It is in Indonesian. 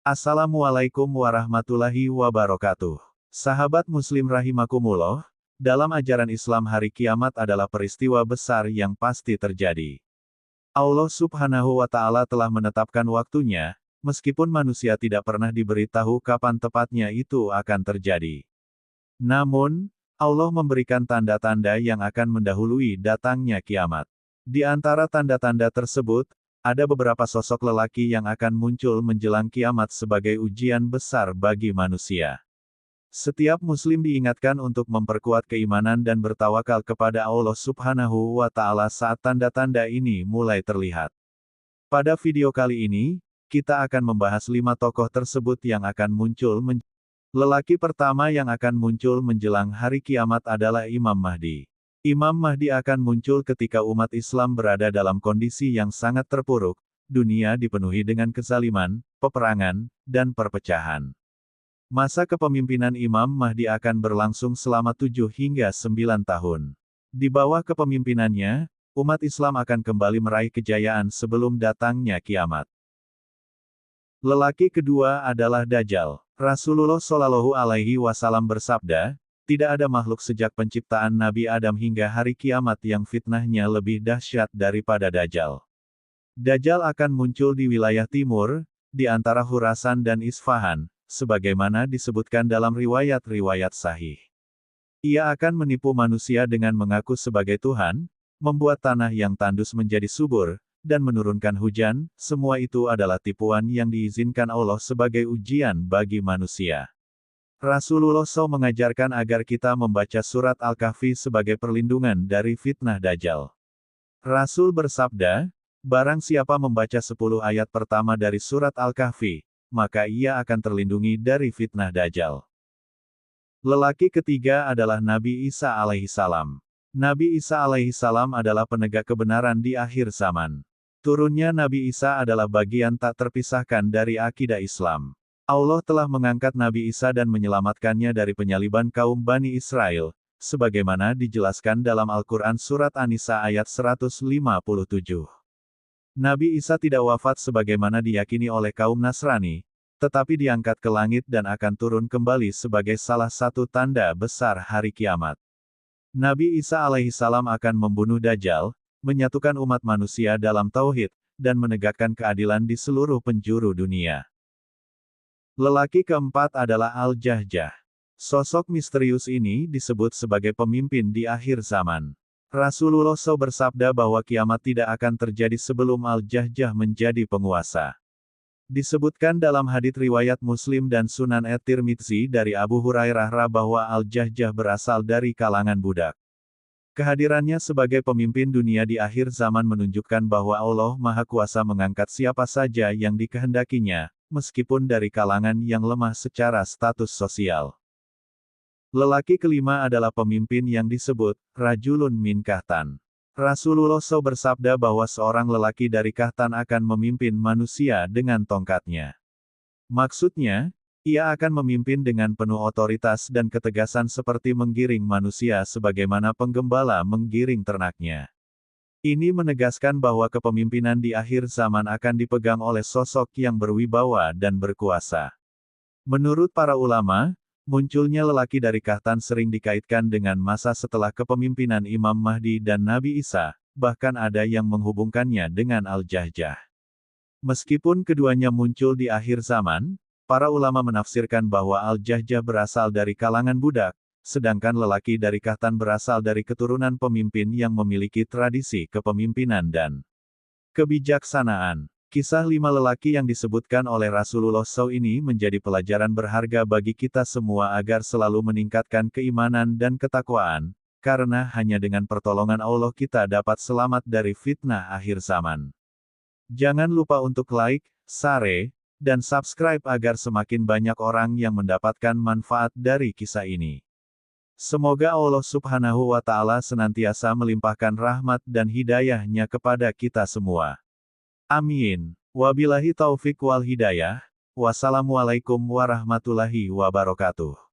Assalamualaikum warahmatullahi wabarakatuh. Sahabat Muslim rahimakumullah, dalam ajaran Islam hari kiamat adalah peristiwa besar yang pasti terjadi. Allah Subhanahu wa Ta'ala telah menetapkan waktunya, meskipun manusia tidak pernah diberitahu kapan tepatnya itu akan terjadi. Namun, Allah memberikan tanda-tanda yang akan mendahului datangnya kiamat. Di antara tanda-tanda tersebut, ada beberapa sosok lelaki yang akan muncul menjelang kiamat sebagai ujian besar bagi manusia. Setiap muslim diingatkan untuk memperkuat keimanan dan bertawakal kepada Allah Subhanahu wa Ta'ala saat tanda-tanda ini mulai terlihat. Pada video kali ini, kita akan membahas 5 tokoh tersebut yang akan muncul. Lelaki pertama yang akan muncul menjelang hari kiamat adalah Imam Mahdi. Imam Mahdi akan muncul ketika umat Islam berada dalam kondisi yang sangat terpuruk, dunia dipenuhi dengan kezaliman, peperangan, dan perpecahan. Masa kepemimpinan Imam Mahdi akan berlangsung selama 7 hingga 9 tahun. Di bawah kepemimpinannya, umat Islam akan kembali meraih kejayaan sebelum datangnya kiamat. Lelaki kedua adalah Dajjal. Rasulullah Shallallahu Alaihi Wasallam bersabda, tidak ada makhluk sejak penciptaan Nabi Adam hingga hari kiamat yang fitnahnya lebih dahsyat daripada Dajjal. Dajjal akan muncul di wilayah timur, di antara Khurasan dan Isfahan, sebagaimana disebutkan dalam riwayat-riwayat sahih. Ia akan menipu manusia dengan mengaku sebagai Tuhan, membuat tanah yang tandus menjadi subur, dan menurunkan hujan. Semua itu adalah tipuan yang diizinkan Allah sebagai ujian bagi manusia. Rasulullah SAW mengajarkan agar kita membaca surat Al-Kahfi sebagai perlindungan dari fitnah Dajjal. Rasul bersabda, barang siapa membaca 10 ayat pertama dari surat Al-Kahfi, maka ia akan terlindungi dari fitnah Dajjal. Lelaki ketiga adalah Nabi Isa alaihissalam. Nabi Isa alaihissalam adalah penegak kebenaran di akhir zaman. Turunnya Nabi Isa adalah bagian tak terpisahkan dari akidah Islam. Allah telah mengangkat Nabi Isa dan menyelamatkannya dari penyaliban kaum Bani Israel, sebagaimana dijelaskan dalam Al-Quran Surat An-Nisa ayat 157. Nabi Isa tidak wafat sebagaimana diyakini oleh kaum Nasrani, tetapi diangkat ke langit dan akan turun kembali sebagai salah satu tanda besar hari kiamat. Nabi Isa alaihissalam akan membunuh Dajjal, menyatukan umat manusia dalam tauhid, dan menegakkan keadilan di seluruh penjuru dunia. Lelaki keempat adalah Al-Jahjah. Sosok misterius ini disebut sebagai pemimpin di akhir zaman. Rasulullah SAW bersabda bahwa kiamat tidak akan terjadi sebelum Al-Jahjah menjadi penguasa. Disebutkan dalam hadits riwayat Muslim dan Sunan At-Tirmidzi dari Abu Hurairah bahwa Al-Jahjah berasal dari kalangan budak. Kehadirannya sebagai pemimpin dunia di akhir zaman menunjukkan bahwa Allah Maha Kuasa mengangkat siapa saja yang dikehendakinya, meskipun dari kalangan yang lemah secara status sosial. Lelaki kelima adalah pemimpin yang disebut Rajulun min Kahtan. Rasulullah SAW bersabda bahwa seorang lelaki dari Kahtan akan memimpin manusia dengan tongkatnya. Maksudnya, ia akan memimpin dengan penuh otoritas dan ketegasan seperti menggiring manusia sebagaimana penggembala menggiring ternaknya. Ini menegaskan bahwa kepemimpinan di akhir zaman akan dipegang oleh sosok yang berwibawa dan berkuasa. Menurut para ulama, munculnya lelaki dari Kahtan sering dikaitkan dengan masa setelah kepemimpinan Imam Mahdi dan Nabi Isa, bahkan ada yang menghubungkannya dengan Al-Jahjah. Meskipun keduanya muncul di akhir zaman, para ulama menafsirkan bahwa Al-Jahjah berasal dari kalangan budak, sedangkan lelaki dari Kahtan berasal dari keturunan pemimpin yang memiliki tradisi kepemimpinan dan kebijaksanaan. Kisah 5 lelaki yang disebutkan oleh Rasulullah SAW ini menjadi pelajaran berharga bagi kita semua agar selalu meningkatkan keimanan dan ketakwaan, karena hanya dengan pertolongan Allah kita dapat selamat dari fitnah akhir zaman. Jangan lupa untuk like, share, dan subscribe agar semakin banyak orang yang mendapatkan manfaat dari kisah ini. Semoga Allah Subhanahu wa Ta'ala senantiasa melimpahkan rahmat dan hidayah-Nya kepada kita semua. Amin. Wabillahi taufik wal hidayah. Wassalamualaikum warahmatullahi wabarakatuh.